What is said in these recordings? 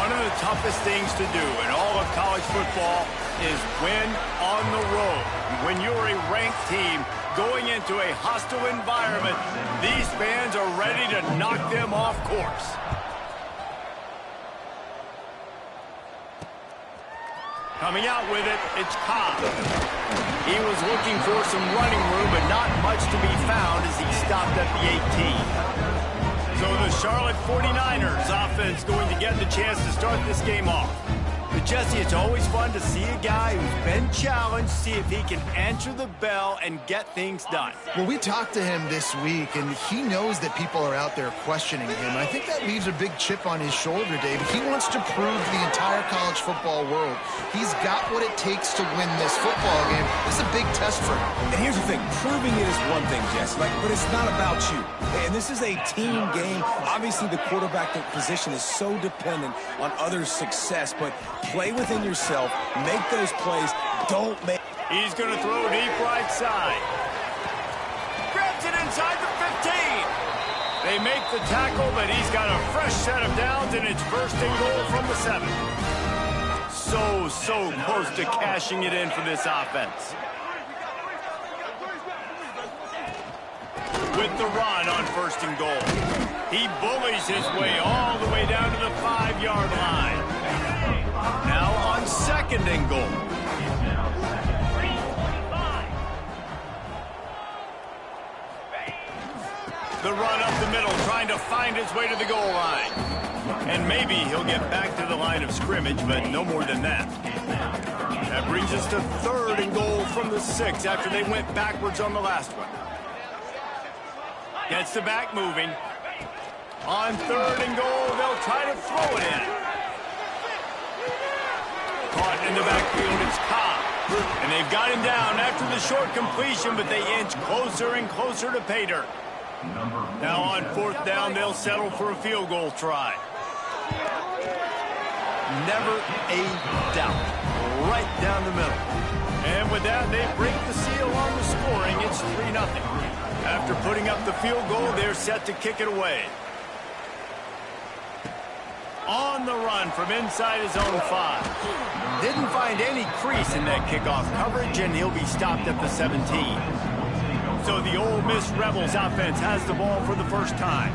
One of the toughest things to do in all of college football is win on the road. When you're a ranked team going into a hostile environment, these fans are ready to knock them off course. Coming out with it, it's Cobb. He was looking for some running room, but not much to be found as he stopped at the 18. So the Charlotte 49ers offense going to get the chance to start this game off. But Jesse, it's always fun to see a guy who's been challenged, see if he can answer the bell and get things done. Well, we talked to him this week, and he knows that people are out there questioning him. I think that leaves a big chip on his shoulder, Dave. He wants to prove to the entire college football world he's got what it takes to win this football game. This is a big test for him. And here's the thing. Proving it is one thing, Jess, but it's not about you. And this is a team game. Obviously, the quarterback position is so dependent on others' success, but play within yourself, make those plays, don't make... He's going to throw deep right side. Grabs it inside the 15. They make the tackle, but he's got a fresh set of downs, and it's first and goal from the 7. So close to cashing it in for this offense. With the run on first and goal. He bullies his way all the way down to the 5-yard line. Now on second and goal. The run up the middle, trying to find his way to the goal line. And maybe he'll get back to the line of scrimmage, but no more than that. That brings us to third and goal from the 6 after they went backwards on the last one. Gets the back moving. On third and goal, they'll try to throw it in. Caught in the backfield, it's Cobb. And they've got him down after the short completion, but they inch closer and closer to pay dirt. Now on fourth down, they'll settle for a field goal try. Never a doubt. Right down the middle. And with that, they break the seal on the scoring. It's 3-0. After putting up the field goal, they're set to kick it away. On the run from inside his own 5. Didn't find any crease in that kickoff coverage, and he'll be stopped at the 17. So the Ole Miss Rebels offense has the ball for the first time.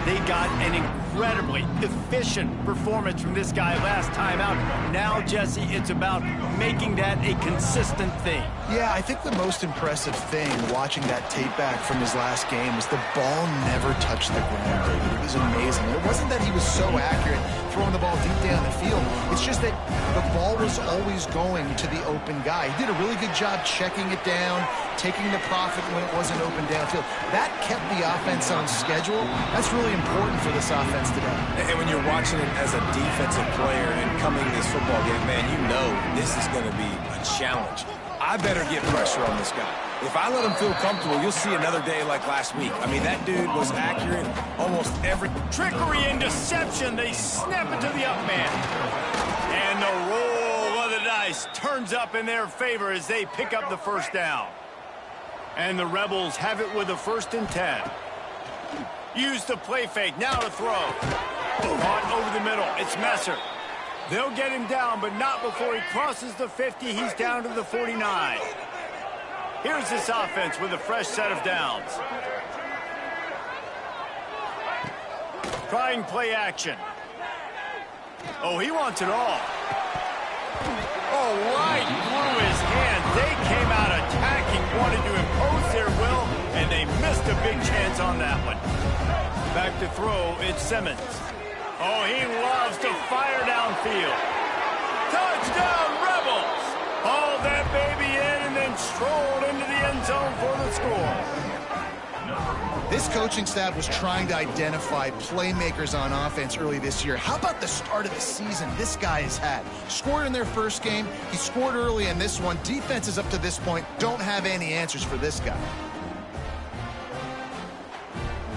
They got an incredibly efficient performance from this guy last time out. Now, Jesse, it's about making that a consistent thing. Yeah, I think the most impressive thing watching that tape back from his last game was the ball never touched the ground, David. It was amazing. It wasn't that he was so accurate throwing the ball deep down the field. It's just that the ball was always going to the open guy. He did a really good job checking it down, taking the profit when it wasn't open downfield. That kept the offense on schedule. That's really important for this offense today. And when you're watching it as a defensive player and coming to this football game, man, you know this is going to be a challenge. I better get pressure on this guy. If I let him feel comfortable, you'll see another day like last week. I mean, that dude was accurate almost every... Trickery and deception. They snap it to the up man. And the roll of the dice turns up in their favor as they pick up the first down. And the Rebels have it with a 1st and 10. Use the play fake. Now to throw. Caught over the middle. It's Messer. They'll get him down, but not before he crosses the 50. He's down to the 49. Here's this offense with a fresh set of downs. Trying play action. Oh, he wants it all. Oh, right through his hand. They came out attacking, wanted to impose their will, and they missed a big chance on that one. Back to throw, it's Simmons. Oh, he loves to fire downfield. Touchdown, Rebels! Hauled that baby in and then strolled into the end zone for the score. This coaching staff was trying to identify playmakers on offense early this year. How about the start of the season this guy has had? Scored in their first game. He scored early in this one. Defenses up to this point don't have any answers for this guy.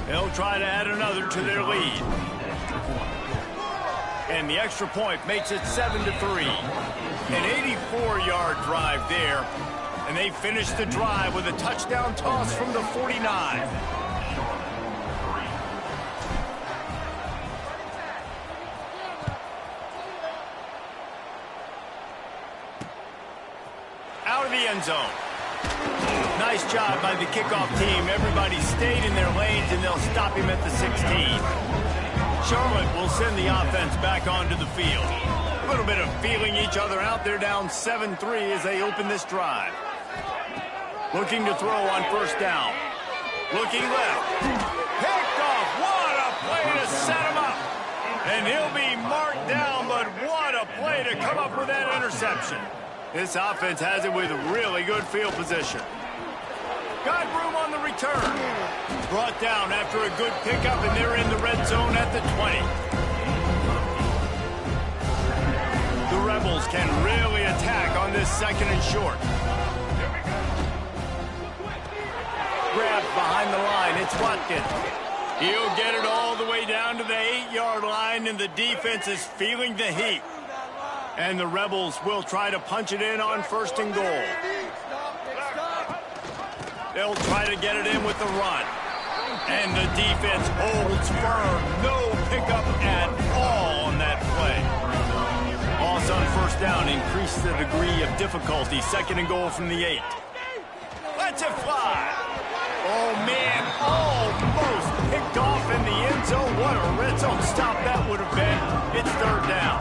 They'll try to add another to their lead. And the extra point makes it 7-3. An 84-yard drive there. And they finish the drive with a touchdown toss from the 49. out of the end zone. Nice job by the kickoff team. Everybody stayed in their lanes, and they'll stop him at the 16. Charlotte will send the offense back onto the field. A little bit of feeling each other out. They're down 7-3 as they open this drive. Looking to throw on first down. Looking left. Picked off. What a play to set him up. And he'll be marked down, but what a play to come up with that interception. This offense has it with really good field position. Got room on the return. Brought down after a good pickup, and they're in the red zone at the 20. The Rebels can really attack on this second and short. Grabbed behind the line. It's Watkins. He'll get it all the way down to the 8-yard line, and the defense is feeling the heat. And the Rebels will try to punch it in on first and goal. They'll try to get it in with the run. And the defense holds firm. No pickup at all on that play. Loss on first down increased the degree of difficulty. Second and goal from the 8. Let's it fly. Oh, man, almost picked off in the end zone. What a red zone stop that would have been. It's third down.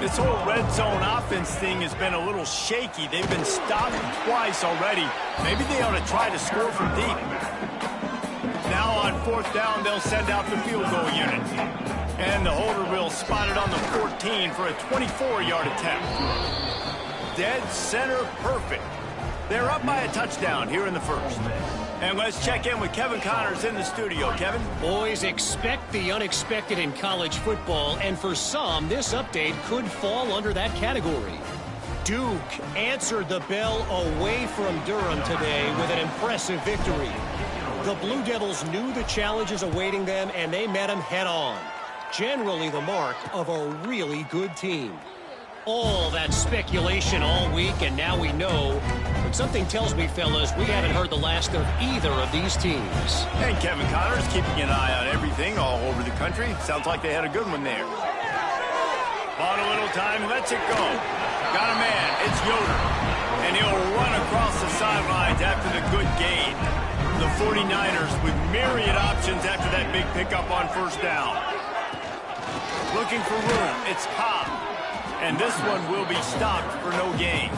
This whole red zone offense thing has been a little shaky. They've been stopped twice already. Maybe they ought to try to score from deep. Now on fourth down, they'll send out the field goal unit. And the holder will spot it on the 14 for a 24-yard attempt. Dead center perfect. They're up by a touchdown here in the first. And let's check in with Kevin Connors in the studio. Kevin? Boys, expect the unexpected in college football, and for some, this update could fall under that category. Duke answered the bell away from Durham today with an impressive victory. The Blue Devils knew the challenges awaiting them, and they met them head-on. Generally the mark of a really good team. All that speculation all week, and now we know. But something tells me, fellas, we haven't heard the last of either of these teams. And Kevin Connors keeping an eye on everything all over the country. Sounds like they had a good one there. Bought a little time, lets it go. Got a man, it's Yoder. And he'll run across the sidelines after the good gain. The 49ers with myriad options after that big pickup on first down. Looking for room, it's Cobb. And this one will be stopped for no gain.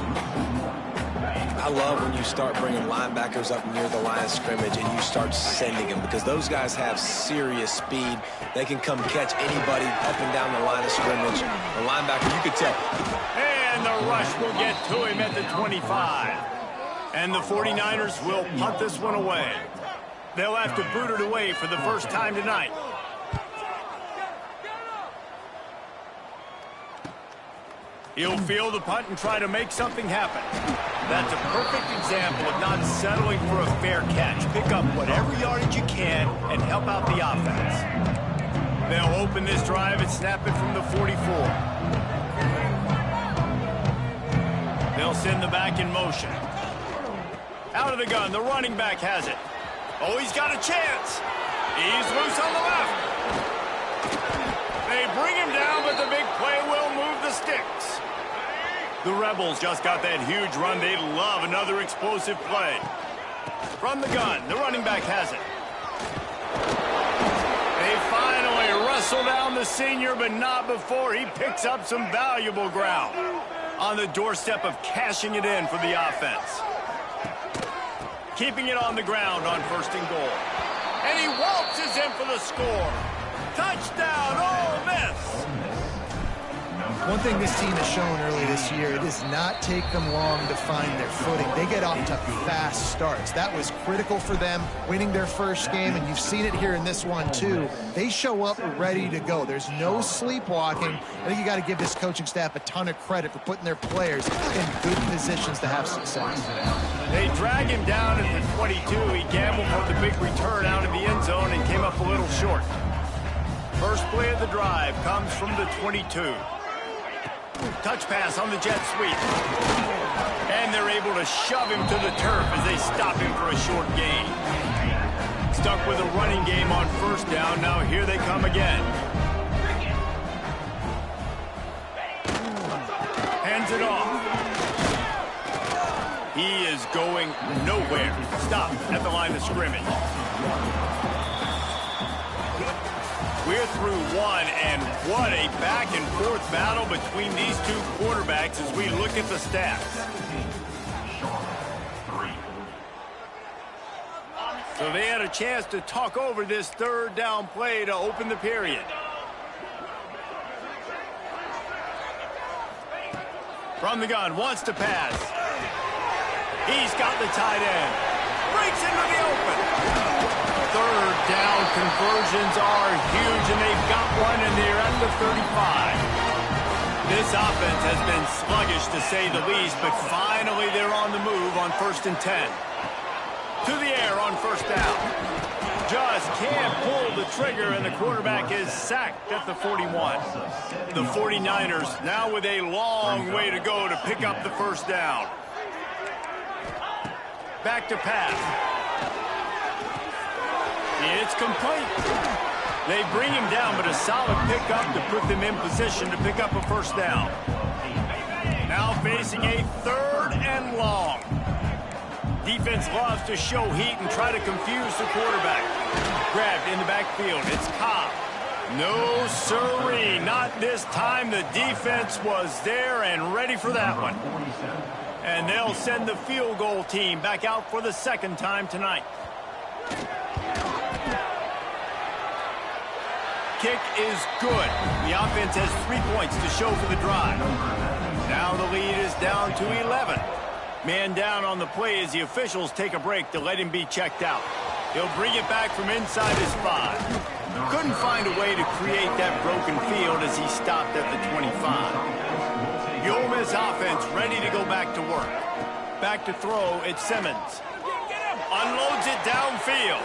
I love when you start bringing linebackers up near the line of scrimmage and you start sending them, because those guys have serious speed. They can come catch anybody up and down the line of scrimmage. The linebacker, you could tell. And the rush will get to him at the 25. And the 49ers will punt this one away. They'll have to boot it away for the first time tonight. He'll field the punt and try to make something happen. That's a perfect example of not settling for a fair catch. Pick up whatever yardage you can and help out the offense. They'll open this drive and snap it from the 44. They'll send the back in motion. Out of the gun, the running back has it. Oh, he's got a chance. He's loose on the left. They bring him down, but the big play will move the sticks. The Rebels just got that huge run. They love another explosive play. From the gun, the running back has it. They finally wrestle down the senior, but not before he picks up some valuable ground. On the doorstep of cashing it in for the offense. Keeping it on the ground on first and goal. And he waltzes in for the score. Touchdown, Ole Miss! One thing this team has shown early this year, it does not take them long to find their footing. They get off to fast starts. That was critical for them, winning their first game, and you've seen it here in this one too. They show up ready to go. There's no sleepwalking. I think you got to give this coaching staff a ton of credit for putting their players in good positions to have success. They drag him down at the 22. He gambled for the big return out of the end zone and came up a little short. First play of the drive comes from the 22. Touch pass on the jet sweep. And they're able to shove him to the turf as they stop him for a short gain. Stuck with a running game on first down. Now here they come again. Hands it off. He is going nowhere. Stop at the line of scrimmage. We're through one, and what a back-and-forth battle between these two quarterbacks as we look at the stats. So they had a chance to talk over this third down play to open the period. From the gun, wants to pass. He's got the tight end. Breaks into the open. Third down conversions are huge, and they've got one, and they're at the 35. This offense has been sluggish, to say the least, but finally they're on the move on 1st and 10. To the air on 1st down. Just can't pull the trigger, and the quarterback is sacked at the 41. The 49ers now with a long way to go to pick up the 1st down. Back to pass. It's complete. They bring him down, but a solid pickup to put them in position to pick up a 1st down. Now facing a 3rd and long. Defense loves to show heat and try to confuse the quarterback. Grabbed in the backfield. It's Cobb. No siree, not this time. The defense was there and ready for that one. And they'll send the field goal team back out for the 2nd time tonight. Kick is good. The offense has 3 points to show for the drive. Now the lead is down to 11. Man down on the play as the officials take a break to let him be checked out. He'll bring it back from inside his 5. Couldn't find a way to create that broken field as he stopped at the 25. The Ole Miss offense ready to go back to work. Back to throw, it's Simmons. Unloads it downfield.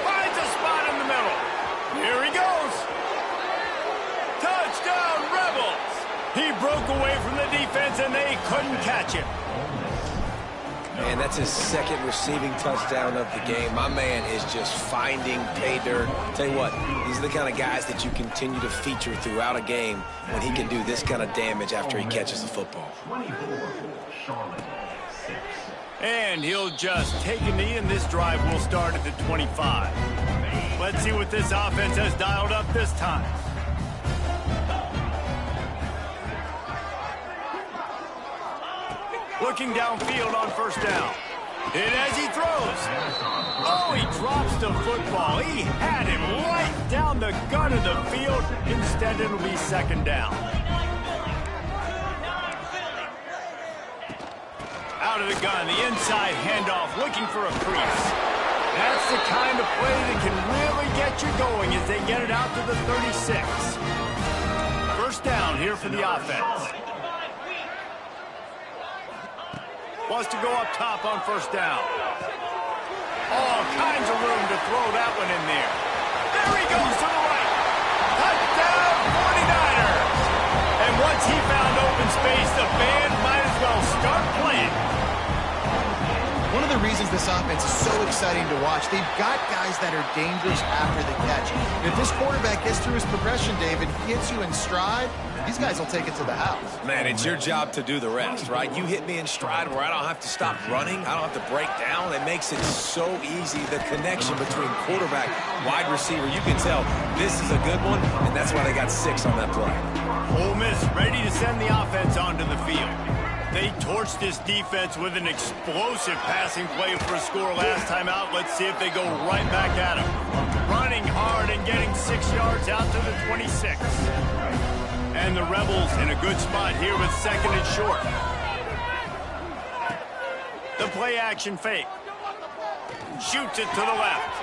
Finds a spot in the middle. Here he goes. Touchdown, Rebels! He broke away from the defense and they couldn't catch him. Man, that's his 2nd receiving touchdown of the game. My man is just finding pay dirt. Tell you what, these are the kind of guys that you continue to feature throughout a game when he can do this kind of damage after he catches the football. And he'll just take a knee, and this drive will start at the 25. Let's see what this offense has dialed up this time. Looking downfield on 1st down. And as he throws, oh, he drops the football. He had him right down the gut of the field. Instead, it'll be 2nd down. Out of the gun, the inside handoff, looking for a crease. That's the kind of play that can really get you going as they get it out to the 36. 1st down here for the offense. Wants to go up top on 1st down. All kinds of room to throw that one in there. There he goes to the right. Touchdown, 49ers. And once he found open space, the band might as well start playing. One of the reasons this offense is so exciting to watch, they've got guys that are dangerous after the catch. And if this quarterback gets through his progression, David, hits you in stride, these guys will take it to the house. Man, it's your job to do the rest, right? You hit me in stride where I don't have to stop running. I don't have to break down. It makes it so easy. The connection between quarterback, wide receiver, you can tell this is a good one, and that's why they got 6 on that play. Ole Miss ready to send the offense onto the field. They torched this defense with an explosive passing play for a score last time out. Let's see if they go right back at him. Running hard and getting 6 yards out to the 26. And the Rebels in a good spot here with 2nd and short. The play action fake. Shoots it to the left.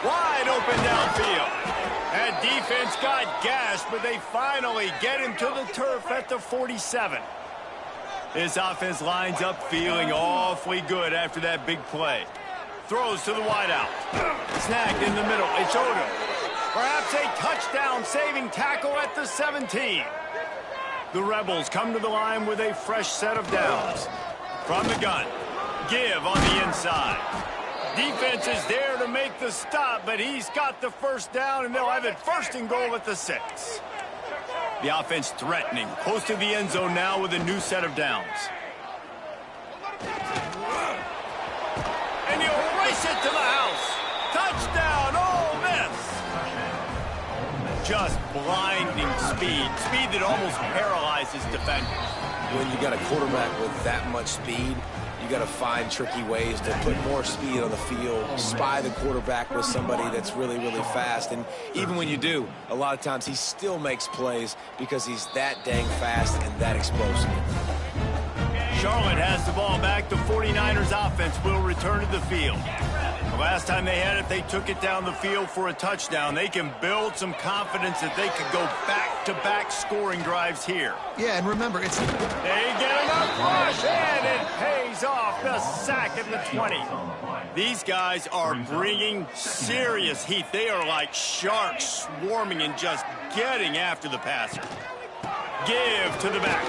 Wide open downfield. That defense got gashed, but they finally get him to the turf at the 47. This offense lines up feeling awfully good after that big play. Throws to the wideout. Snagged in the middle. It's Odom. Perhaps a touchdown-saving tackle at the 17. The Rebels come to the line with a fresh set of downs. From the gun. Give on the inside. Defense is there to make the stop, but he's got the 1st down, and they'll have it 1st and goal at the 6. The offense threatening. Close to the end zone now with a new set of downs. takes it to the house. Touchdown, Ole Miss. Just blinding speed. Speed that almost paralyzes defenders. When you got a quarterback with that much speed, you got to find tricky ways to put more speed on the field, spy the quarterback with somebody that's really, really fast. And even when you do, a lot of times he still makes plays because he's that dang fast and that explosive. Charlotte has the ball back. The 49ers offense will return to the field. The last time they had it, they took it down the field for a touchdown. They can build some confidence that they could go back-to-back scoring drives here. Yeah, and remember, they get enough rush, and it pays off. The sack at the 20. These guys are bringing serious heat. They are like sharks swarming and just getting after the passer. Give to the back.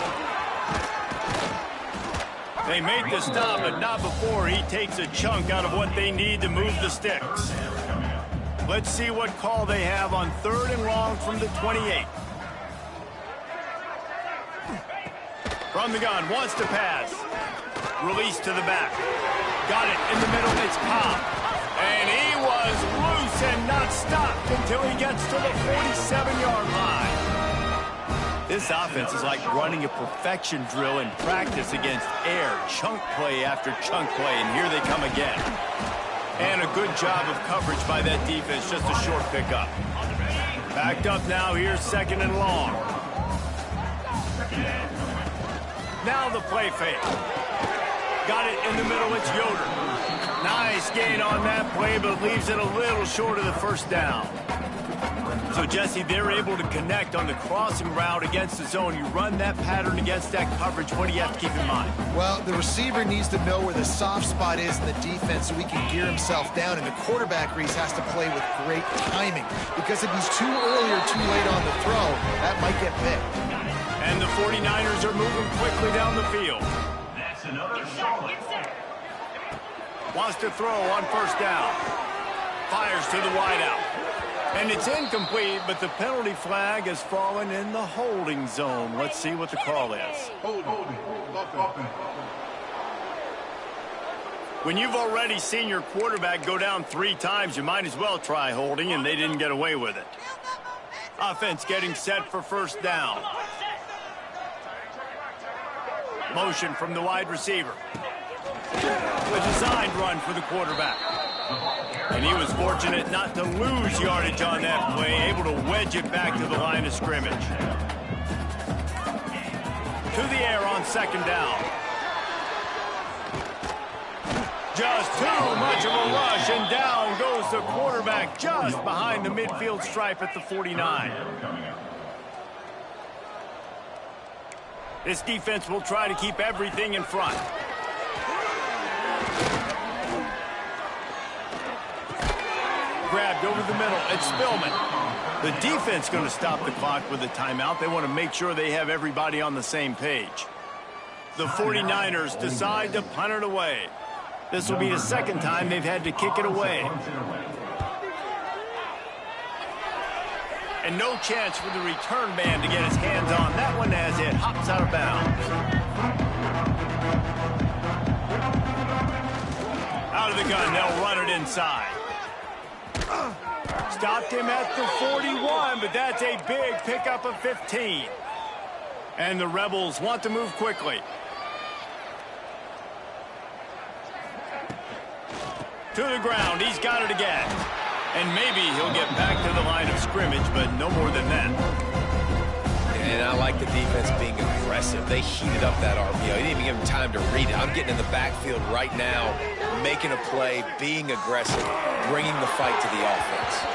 They make the stop, but not before he takes a chunk out of what they need to move the sticks. Let's see what call they have on 3rd and long from the 28. From the gun, wants to pass. Release to the back. Got it in the middle, it's Cobb. And he was loose and not stopped until he gets to the 47-yard line. This offense is like running a perfection drill in practice against air. Chunk play after chunk play, and here they come again. And a good job of coverage by that defense, just a short pickup. Backed up now, here's 2nd and long. Now the play fake. Got it in the middle, it's Yoder. Nice gain on that play, but leaves it a little short of the first down. So, Jesse, they're able to connect on the crossing route against the zone. You run that pattern against that coverage. What do you have to keep in mind? Well, the receiver needs to know where the soft spot is in the defense so he can gear himself down. And the quarterback, Reese, has to play with great timing. Because if he's too early or too late on the throw, that might get picked. And the 49ers are moving quickly down the field. Wants to throw on 1st down. Fires to the wideout. And it's incomplete, but the penalty flag has fallen in the holding zone. Let's see what the call is. When you've already seen your quarterback go down 3 times, you might as well try holding, and they didn't get away with it. Offense getting set for 1st down. Motion from the wide receiver. A designed run for the quarterback. And he was fortunate not to lose yardage on that play, able to wedge it back to the line of scrimmage. To the air on 2nd down. Just too much of a rush, and down goes the quarterback just behind the midfield stripe at the 49. This defense will try to keep everything in front. Grabbed over the middle, it's Spillman. The defense going to stop the clock with a timeout. They want to make sure they have everybody on the same page. The 49ers decide to punt it away. This will be the 2nd time they've had to kick it away. And no chance for the return man to get his hands on. That one as it hops out of bounds. Out of the gun, they'll run it inside. Stopped him at the 41, but that's a big pickup of 15. And the Rebels want to move quickly. To the ground, he's got it again. And maybe he'll get back to the line of scrimmage, but no more than that. And I like the defense being aggressive. They heated up that RPO. He didn't even give him time to read it. I'm getting in the backfield right now, making a play, being aggressive, bringing the fight to the offense.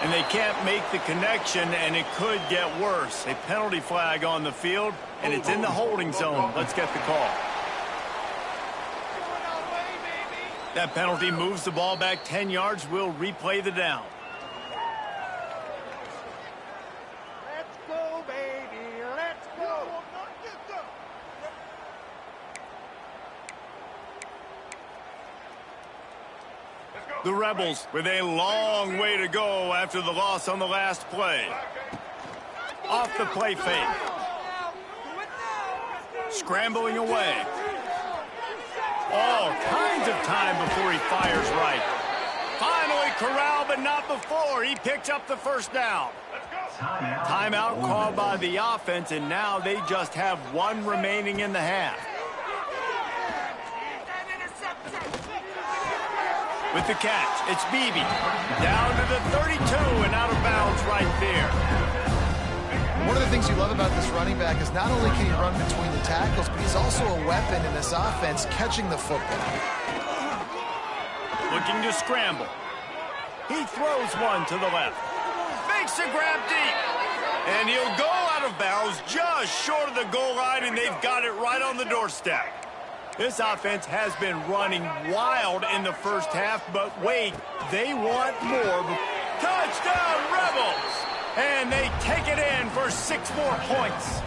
And they can't make the connection, and it could get worse. A penalty flag on the field, and it's in the holding zone. Let's get the call. That penalty moves the ball back 10 yards. We'll replay the down. Let's go, baby. Let's go. The Rebels with a long way to go after the loss on the last play. Off the play fake. Scrambling away. all kinds of time before he fires right. Finally corralled, but not before. He picks up the first down. Timeout called by the offense, and now they just have one remaining in the half. With the catch, it's Beebe. Down to the 32 and out of bounds right there. One of the things you love about this running back is not only can he run between the tackles, but he's also a weapon in this offense catching the football. Looking to scramble. He throws one to the left. Fakes a grab deep. And he'll go out of bounds just short of the goal line, and they've got it right on the doorstep. This offense has been running wild in the first half, but wait, they want more. Touchdown, Rebels! And they take it in for 6 more points.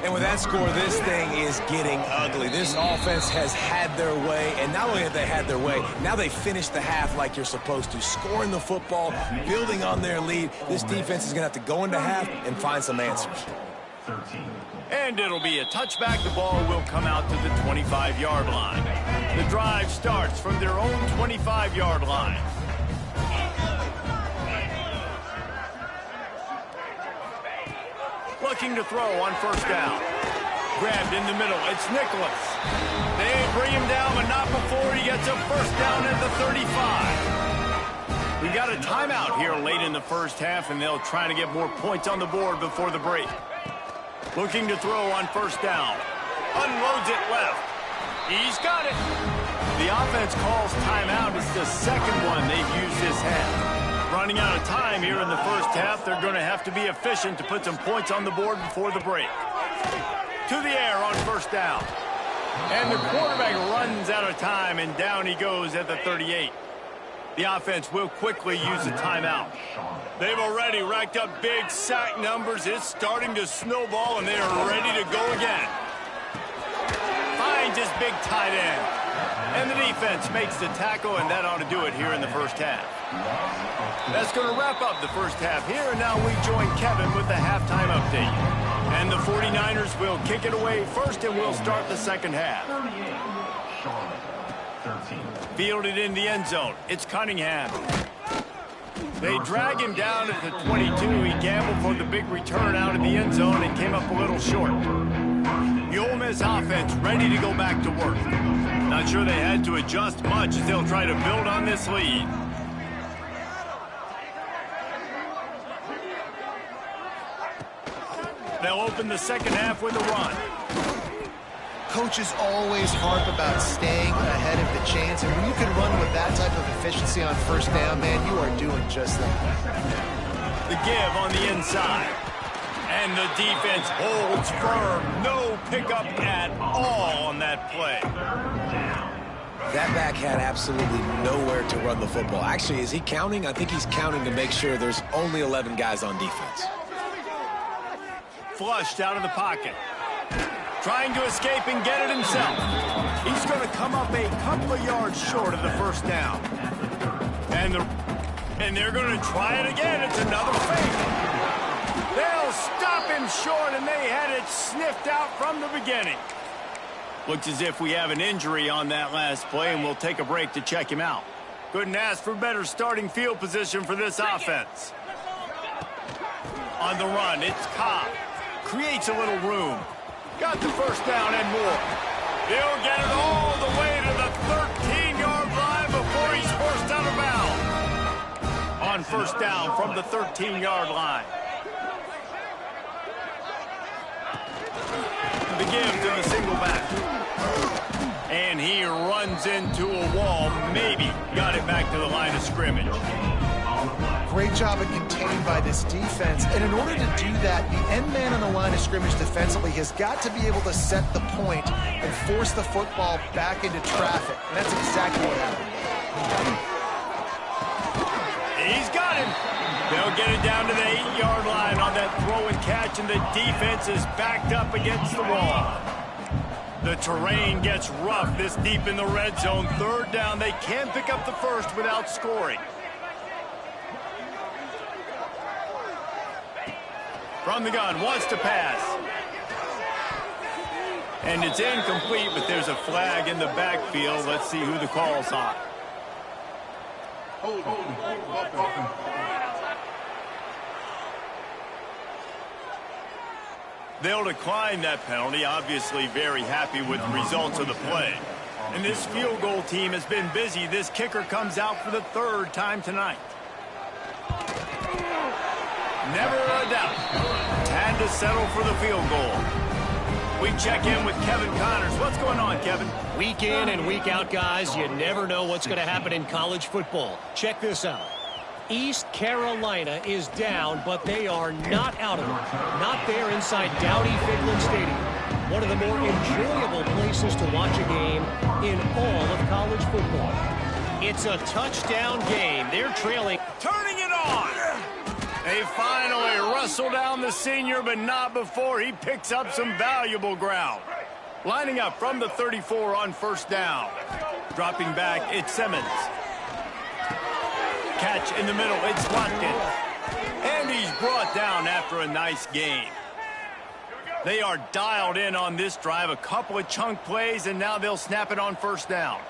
And with that score, this thing is getting ugly. This offense has had their way, and not only have they had their way, now they finish the half like you're supposed to, scoring the football, building on their lead. This defense is going to have to go into half and find some answers. And it'll be a touchback. The ball will come out to the 25-yard line. The drive starts from their own 25-yard line. Looking to throw on first down. Grabbed in the middle. It's Nicholas. They bring him down, but not before he gets a first down at the 35. We got a timeout here late in the first half, and they'll try to get more points on the board before the break. Looking to throw on first down. Unloads it left. He's got it. The offense calls timeout. It's the second one they've used this half. Running out of time here in the first half. They're going to have to be efficient to put some points on the board before the break. To the air on first down. And the quarterback runs out of time, and down he goes at the 38. The offense will quickly use a timeout. They've already racked up big sack numbers. It's starting to snowball, and they are ready to go again. Finds his big tight end. And the defense makes the tackle, and that ought to do it here in the first half. That's going to wrap up the first half here, and now we join Kevin with the halftime update. And the 49ers will kick it away first, and we'll start the second half. Fielded in the end zone. It's Cunningham. They drag him down at the 22. He gambled for the big return out of the end zone and came up a little short. The Ole Miss offense ready to go back to work. Not sure they had to adjust much as they'll try to build on this lead. They'll open the second half with a run. Coaches always harp about staying ahead of the chains, and when you can run with that type of efficiency on first down, man, you are doing just that. The give on the inside. And the defense holds firm. No pickup at all on that play. That back had absolutely nowhere to run the football. Actually, is he counting? I think he's counting to make sure there's only 11 guys on defense. Flushed out of the pocket. Trying to escape and get it himself. He's going to come up a couple of yards short of the first down. And they're going to try it again. It's another fake. They'll stop him short, and they had it sniffed out from the beginning. Looks as if we have an injury on that last play, and we'll take a break to check him out. Couldn't ask for better starting field position for this offense. On the run, it's Cobb. Creates a little room. Got the first down and more. He'll get it all the way to the 13-yard line before he's forced out of bounds. On first down from the 13-yard line. The give to the single back. And he runs into a wall. Maybe got it back to the line of scrimmage. Great job of contained by this defense. And in order to do that, the end man on the line of scrimmage defensively has got to be able to set the point and force the football back into traffic. And that's exactly what happened. He's got him. They'll get it down to the 8-yard line on that throw and catch, and the defense is backed up against the wall. The terrain gets rough this deep in the red zone. Third down, they can't pick up the first without scoring. From the gun, wants to pass. And it's incomplete, but there's a flag in the backfield. Let's see who the call's on. They'll decline that penalty, obviously very happy with the results of the play. And this field goal team has been busy. This kicker comes out for the third time tonight. Never a doubt. Time to settle for the field goal. We check in with Kevin Connors. What's going on, Kevin? Week in and week out, guys, you never know what's going to happen in college football. Check this out. East Carolina is down, but they are not out of it. Not there inside Dowdy-Ficklen Stadium. One of the more enjoyable places to watch a game in all of college football. It's a touchdown game. They're trailing. Turning it on. They finally wrestle down the senior, but not before he picks up some valuable ground. Lining up from the 34 on first down. Dropping back, it's Simmons. Catch in the middle, it's Watkins. And he's brought down after a nice game. They are dialed in on this drive. A couple of chunk plays, and now they'll snap it on first down.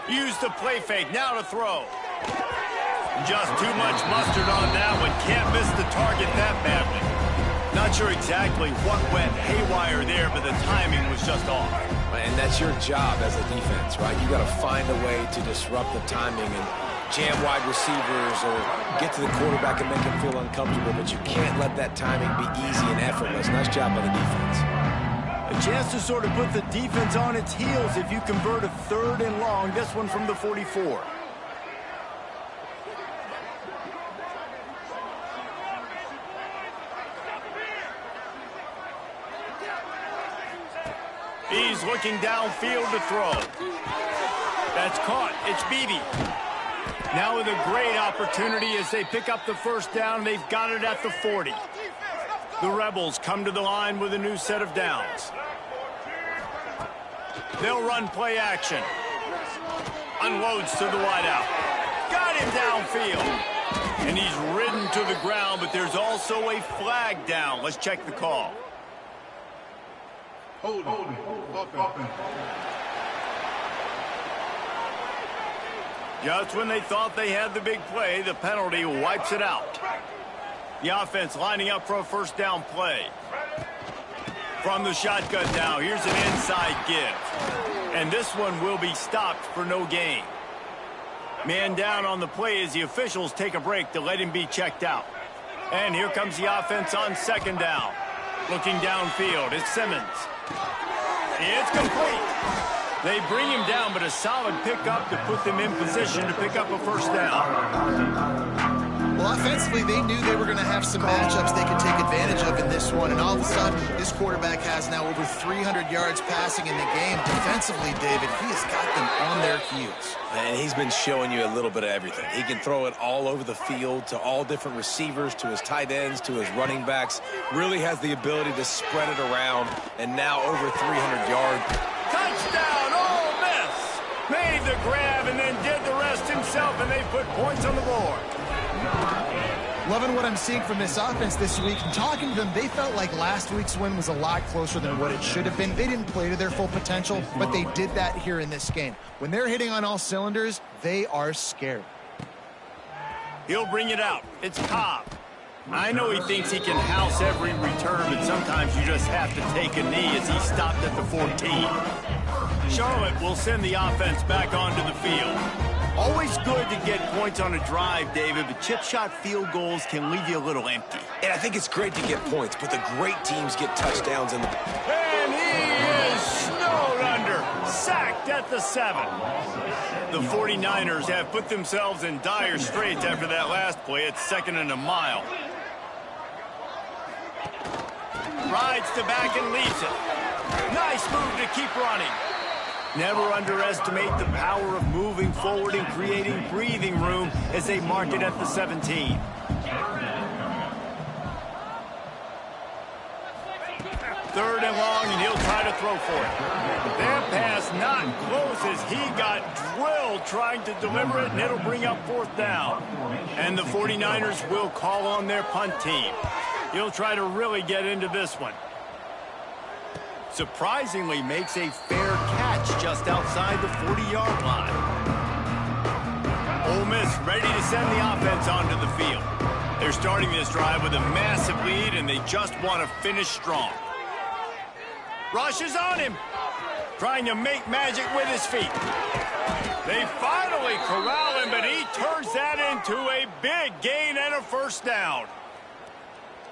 Use the play fake, now to throw. Just too much mustard on that one. Can't miss the target that badly. Not sure exactly what went haywire there, but the timing was just off. And that's your job as a defense, right? You got to find a way to disrupt the timing and jam wide receivers or get to the quarterback and make him feel uncomfortable, but you can't let that timing be easy and effortless. Nice job by the defense. A chance to sort of put the defense on its heels if you convert a third and long. This one from the 44. He's looking downfield to throw. That's caught. It's Beebe. Now with a great opportunity as they pick up the first down. They've got it at the 40. The Rebels come to the line with a new set of downs. They'll run play action. Unloads to the wideout. Got him downfield. And he's ridden to the ground, but there's also a flag down. Let's check the call. Hold on. Just when they thought they had the big play, the penalty wipes it out. The offense lining up for a first down play. From the shotgun now, here's an inside give. And this one will be stopped for no gain. Man down on the play as the officials take a break to let him be checked out. And here comes the offense on second down. Looking downfield, it's Simmons. It's complete. They bring him down, but a solid pickup to put them in position to pick up a first down. Well, offensively, they knew they were going to have some matchups they could take advantage of in this one. And all of a sudden, this quarterback has now over 300 yards passing in the game. Defensively, David, he has got them on their heels. And he's been showing you a little bit of everything. He can throw it all over the field to all different receivers, to his tight ends, to his running backs. Really has the ability to spread it around. And now over 300 yards. Touchdown, Ole Miss! Made the grab and then did the rest himself, and they put points on the board. Loving what I'm seeing from this offense this week. And talking to them, they felt like last week's win was a lot closer than what it should have been. They didn't play to their full potential, but they did that here in this game. When they're hitting on all cylinders, they are scared. He'll bring it out. It's Cobb. I know he thinks he can house every return, but sometimes you just have to take a knee as he stopped at the 14. Charlotte will send the offense back onto the field. Always good to get points on a drive, David, but chip shot field goals can leave you a little empty. And I think it's great to get points, but the great teams get touchdowns in the... And he is snowed under, sacked at the 7. The 49ers have put themselves in dire straits after that last play. It's second and a mile. Rides to back and leaves it. Nice move to keep running. Never underestimate the power of moving forward and creating breathing room as they mark it at the 17. 3rd and long, and he'll try to throw for it. That pass not close as he got drilled trying to deliver it, and it'll bring up 4th down. And the 49ers will call on their punt team. He'll try to really get into this one. Surprisingly makes a fair catch just outside the 40-yard line. Ole Miss ready to send the offense onto the field. They're starting this drive with a massive lead, and they just want to finish strong. Rush is on him, trying to make magic with his feet. They finally corral him, but he turns that into a big gain and a 1st down.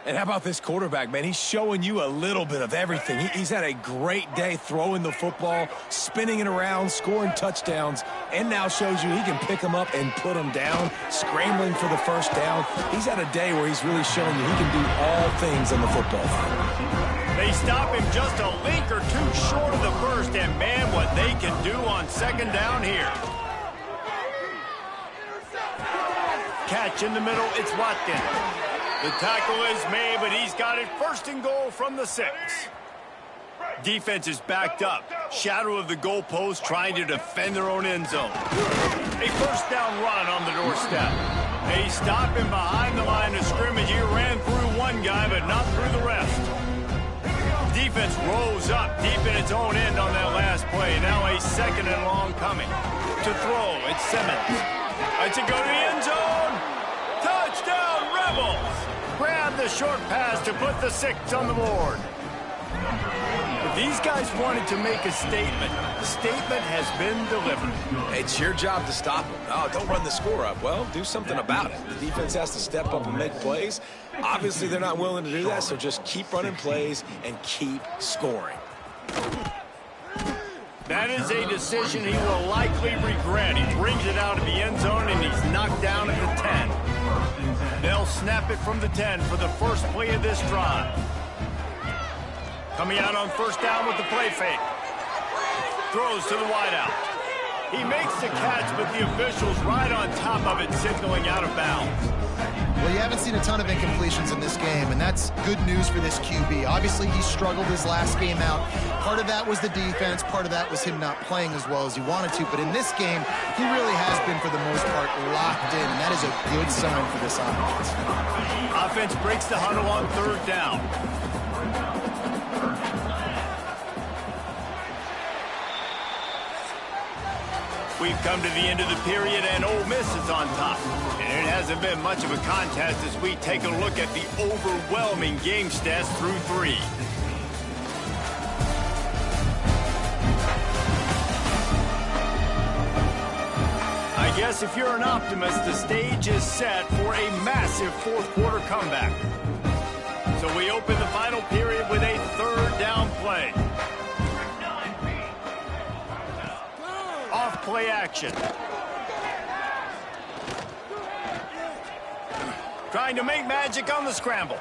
And how about this quarterback, man? He's showing you a little bit of everything. He's had a great day throwing the football, spinning it around, scoring touchdowns, and now shows you he can pick them up and put them down, scrambling for the 1st down. He's had a day where he's really showing you he can do all things on the football field. They stop him just a link or two short of the 1st, and man, what they can do on 2nd down here. Catch in the middle, it's Watkins. The tackle is made, but he's got it 1st and goal from the 6. Defense is backed up. Shadow of the goalpost trying to defend their own end zone. A 1st down run on the doorstep. They stop him behind the line of scrimmage. He ran through one guy, but not through the rest. Defense rose up deep in its own end on that last play. Now a 2nd and long coming. To throw, it's Simmons. It's a go to the end zone. Touchdown, Rebels! Grab the short pass to put the 6 on the board. These guys wanted to make a statement. The statement has been delivered. It's your job to stop them. Oh, don't run the score up. Well, do something about it. The defense has to step up and make plays. Obviously, they're not willing to do that, so just keep running plays and keep scoring. That is a decision he will likely regret. He brings it out of the end zone, and he's knocked down at the 10. They'll snap it from the 10 for the 1st play of this drive. Coming out on 1st down with the play fake. Throws to the wideout. He makes the catch, but the official's right on top of it, signaling out of bounds. Well, you haven't seen a ton of incompletions in this game, and that's good news for this QB. Obviously, he struggled his last game out. Part of that was the defense. Part of that was him not playing as well as he wanted to. But in this game, he really has been, for the most part, locked in, and that is a good sign for this offense. Offense breaks the huddle on 3rd down. We've come to the end of the period, and Ole Miss is on top. And it hasn't been much of a contest as we take a look at the overwhelming game stats through 3. I guess if you're an optimist, the stage is set for a massive 4th quarter comeback. So we open the final period with a 3rd down play. Off play action. Trying to make magic on the scramble.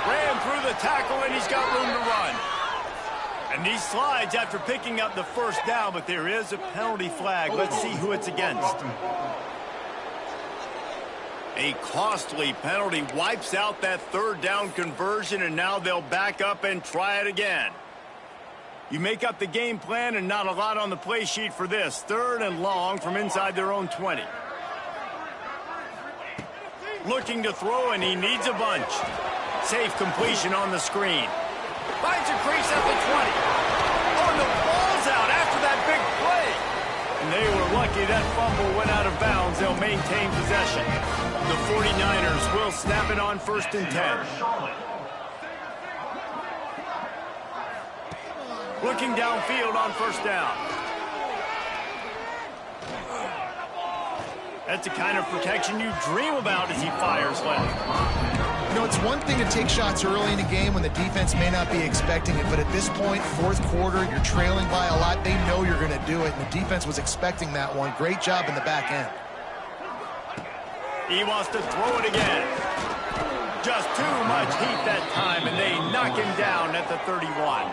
Ran through the tackle, and he's got room to run. And he slides after picking up the 1st down, but there is a penalty flag. Let's see who it's against. A costly penalty wipes out that 3rd down conversion, and now they'll back up and try it again. You make up the game plan, and not a lot on the play sheet for this. 3rd and long from inside their own 20. Looking to throw, and he needs a bunch. Safe completion on the screen. Finds a crease at the 20. Oh, and the ball's out after that big play. And they were lucky that fumble went out of bounds. They'll maintain possession. The 49ers will snap it on 1st and 10. Looking downfield on 1st down. That's the kind of protection you dream about as he fires left. You know, it's one thing to take shots early in a game when the defense may not be expecting it, but at this point, 4th quarter, you're trailing by a lot. They know you're going to do it, and the defense was expecting that one. Great job in the back end. He wants to throw it again. Just too much heat that time, and they knock him down at the 31.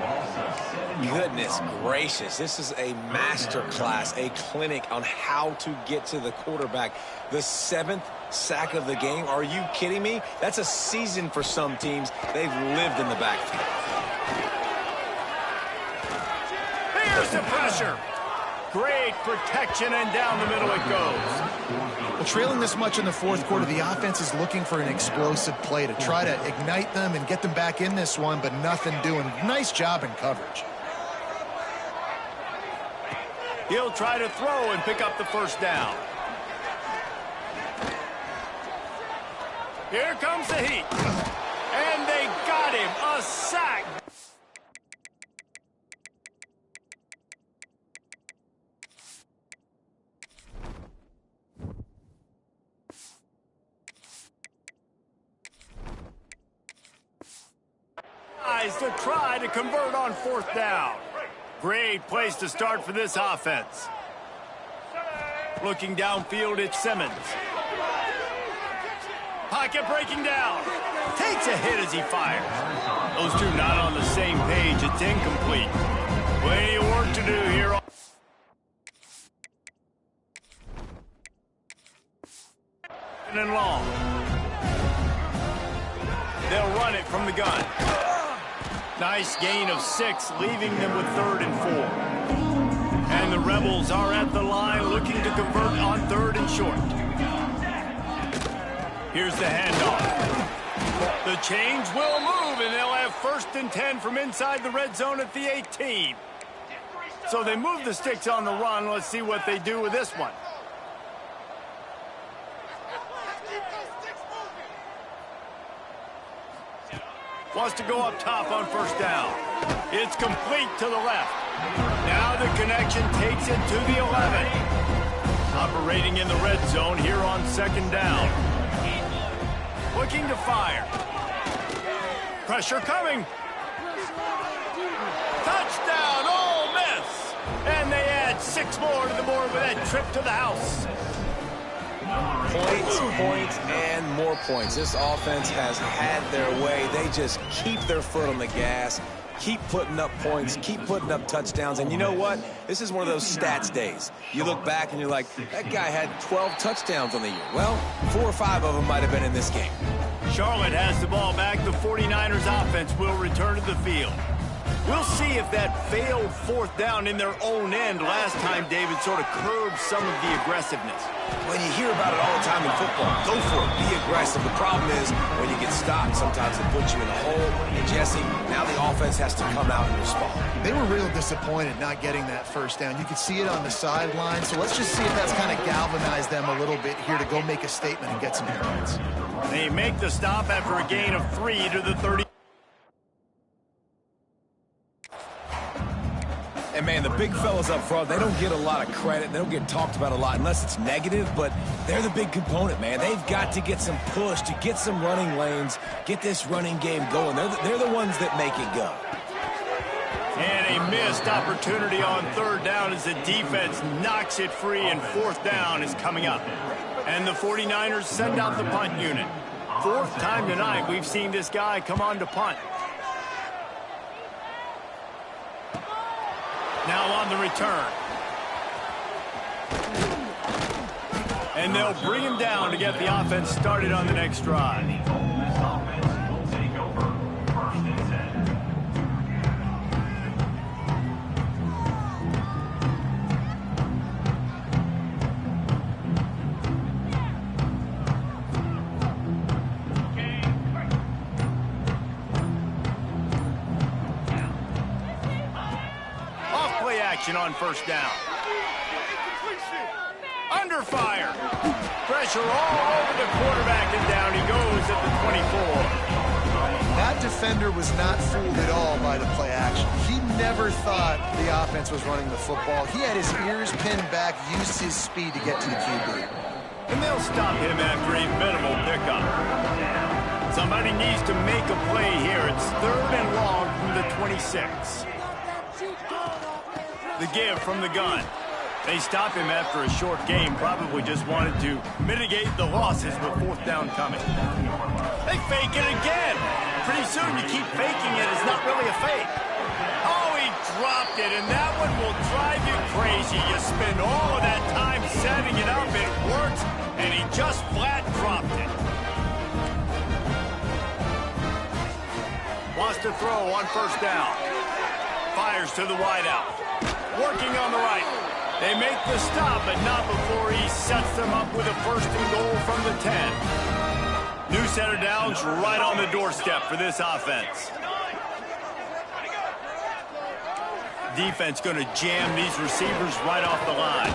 Goodness gracious, this is a master class, a clinic on how to get to the quarterback. The 7th sack of the game. Are you kidding me? That's a season for some teams. They've lived in the backfield. Here's the pressure. Great protection, and down the middle it goes. Well, trailing this much in the fourth quarter, the offense is looking for an explosive play to try to ignite them and get them back in this one, but nothing doing. Nice job in coverage. He'll try to throw and pick up the first down. Here comes the heat. And they got him. A sack. To try to convert on fourth down. Great place to start for this offense. Looking downfield, it's Simmons. Pocket breaking down. Takes a hit as he fires. Those two not on the same page. It's incomplete. Plenty of work to do here. And long. They'll run it from the gun. Nice gain of 6, leaving them with 3rd and 4. And the Rebels are at the line looking to convert on 3rd and short. Here's the handoff. The change will move, and they'll have 1st and 10 from inside the red zone at the 18. So they move the sticks on the run. Let's see what they do with this one. Wants to go up top on first down. It's complete to the left. Now the connection takes it to the 11. Operating in the red zone here on 2nd down. Looking to fire. Pressure coming. Touchdown, Ole Miss! And they add 6 more to the board with that trip to the house. Points, and more points. This offense has had their way. They just keep their foot on the gas, keep putting up points, keep putting up touchdowns. And you know what? This is one of those stats days. You look back and you're like, that guy had 12 touchdowns on the year. Well, 4 or 5 of them might have been in this game. Charlotte has the ball back. The 49ers offense will return to the field. We'll see if that failed 4th down in their own end last time, David, sort of curbed some of the aggressiveness. When you hear about it all the time in football, go for it, be aggressive. The problem is when you get stopped, sometimes it puts you in a hole. And Jesse, now the offense has to come out and respond. They were real disappointed not getting that first down. You could see it on the sideline. So let's just see if that's kind of galvanized them a little bit here to go make a statement and get some yards. They make the stop after a gain of 3 to the 30. And, man, the big fellas up front, they don't get a lot of credit. They don't get talked about a lot unless it's negative, but they're the big component, man. They've got to get some push, to get some running lanes, get this running game going. They're the ones that make it go. And a missed opportunity on 3rd down as the defense knocks it free, and 4th down is coming up. And the 49ers send out the punt unit. 4th time tonight we've seen this guy come on to punt. Now on the return. And they'll bring him down to get the offense started on the next drive. On 1st down. Under fire. Pressure all over the quarterback, and down he goes at the 24. That defender was not fooled at all by the play action. He never thought the offense was running the football. He had his ears pinned back, used his speed to get to the QB. And they'll stop him after a minimal pickup. Somebody needs to make a play here. It's 3rd and long from the 26. The give from the gun. They stopped him after a short game, probably just wanted to mitigate the losses with 4th down coming. They fake it again. Pretty soon you keep faking it. It's not really a fake. Oh, he dropped it, and that one will drive you crazy. You spend all of that time setting it up, it works, and he just flat dropped it. Wants to throw on 1st down. Fires to the wideout. Working on the right. They make the stop, but not before he sets them up with a 1st and goal from the 10. New set of downs right on the doorstep for this offense. Defense going to jam these receivers right off the line.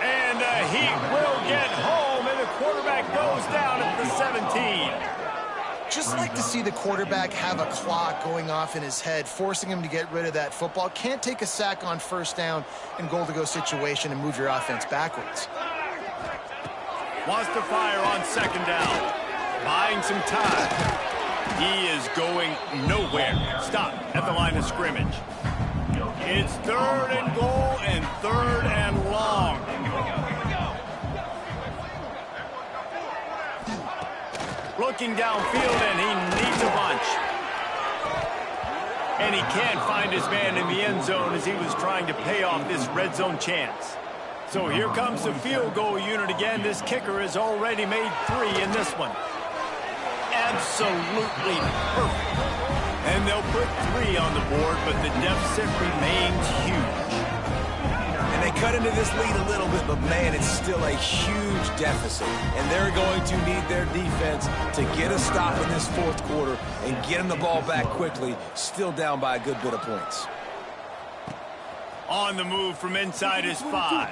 And the Heat will get home, and the quarterback goes down at the 17. Just like to see the quarterback have a clock going off in his head, forcing him to get rid of that football. Can't take a sack on 1st down in goal-to-go situation and move your offense backwards. Wants to fire on 2nd down. Buying some time. He is going nowhere. Stop at the line of scrimmage. It's 3rd and goal and 3rd and long. Looking downfield, and he needs a bunch. And he can't find his man in the end zone as he was trying to pay off this red zone chance. So here comes the field goal unit again. This kicker has already made 3 in this one. Absolutely perfect. And they'll put 3 on the board, but the deficit remains huge. And they cut into this lead a little bit, but, man, it's still a huge deficit. And they're going to need their defense to get a stop in this 4th quarter and get them the ball back quickly, still down by a good bit of points. On the move from inside his 5.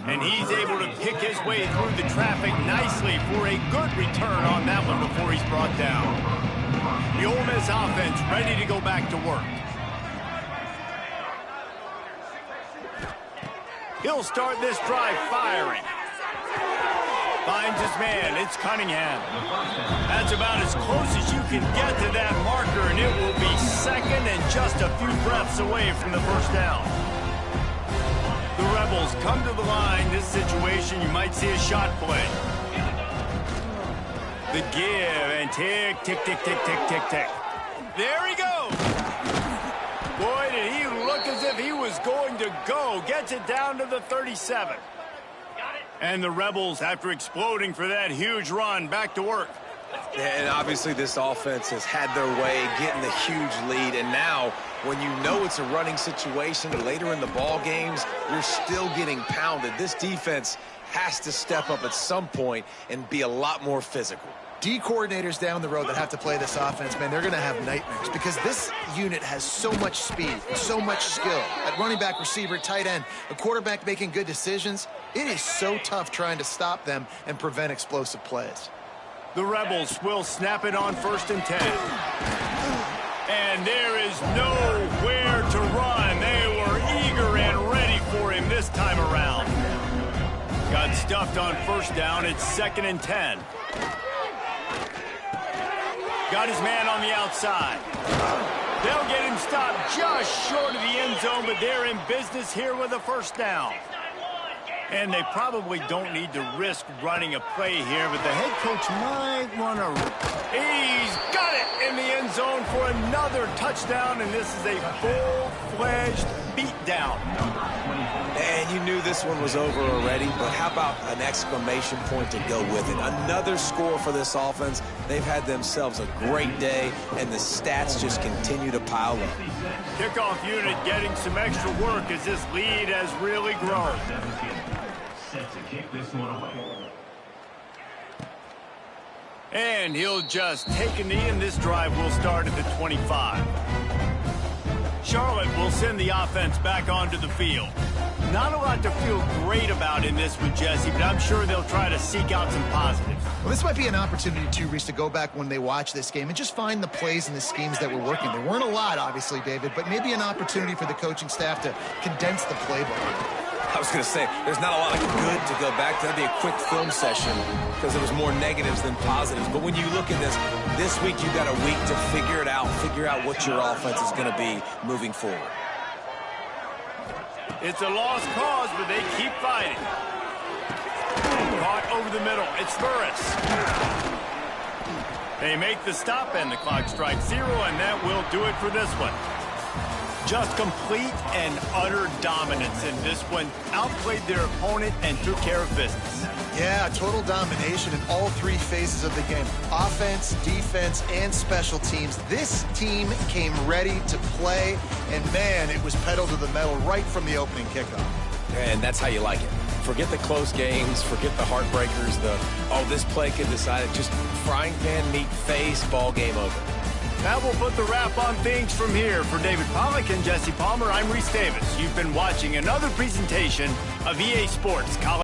And he's able to pick his way through the traffic nicely for a good return on that one before he's brought down. The Ole Miss offense ready to go back to work. He'll start this drive firing. Finds his man. It's Cunningham. That's about as close as you can get to that marker, and it will be 2nd and just a few breaths away from the 1st down. The Rebels come to the line. This situation, you might see a shot play. The give, and tick, tick, tick, tick, tick, tick, tick. There he goes. Boy, did he look as if he was going to go. Gets it down to the 37. And the Rebels, after exploding for that huge run, back to work. And obviously this offense has had their way, getting the huge lead. And now, when you know it's a running situation later in the ball games, you're still getting pounded. This defense has to step up at some point and be a lot more physical. D coordinators down the road that have to play this offense, man, they're going to have nightmares because this unit has so much speed, so much skill. At running back, receiver, tight end, a quarterback making good decisions. It is so tough trying to stop them and prevent explosive plays. The Rebels will snap it on 1st and 10. And there is nowhere to run. They were eager and ready for him this time around. Got stuffed on 1st down. It's 2nd and 10. Got his man on the outside. They'll get him stopped just short of the end zone, but they're in business here with a 1st down. And they probably don't need to risk running a play here, but the head coach might want to. He's got it in the end zone for another touchdown, and this is a full-fledged beatdown. And you knew this one was over already, but how about an exclamation point to go with it? Another score for this offense. They've had themselves a great day, and the stats just continue to pile up. Kickoff unit getting some extra work as this lead has really grown. Set to kick this one away. And he'll just take a knee, and this drive will start at the 25. Charlotte will send the offense back onto the field. Not a lot to feel great about in this with Jesse, but I'm sure they'll try to seek out some positives. Well, this might be an opportunity, too, Reese, to go back when they watch this game and just find the plays and the schemes that were working. There weren't a lot, obviously, David, but maybe an opportunity for the coaching staff to condense the playbook. I was going to say, there's not a lot of good to go back to. That'd be a quick film session because there was more negatives than positives. But when you look at this week you've got a week to figure it out, figure out what your offense is going to be moving forward. It's a lost cause, but they keep fighting. Caught over the middle. It's Burris. They make the stop, and the clock strikes 0, and that will do it for this one. Just complete and utter dominance in this one. Outplayed their opponent and took care of business. Yeah, total domination in all three phases of the game. Offense, defense, and special teams. This team came ready to play, and man, it was pedal to the metal right from the opening kickoff. And that's how you like it. Forget the close games, forget the heartbreakers, this play could decide it. Just frying pan, meat face, ball game over. That will put the wrap on things from here. For David Pollack and Jesse Palmer, I'm Reese Davis. You've been watching another presentation of EA Sports College.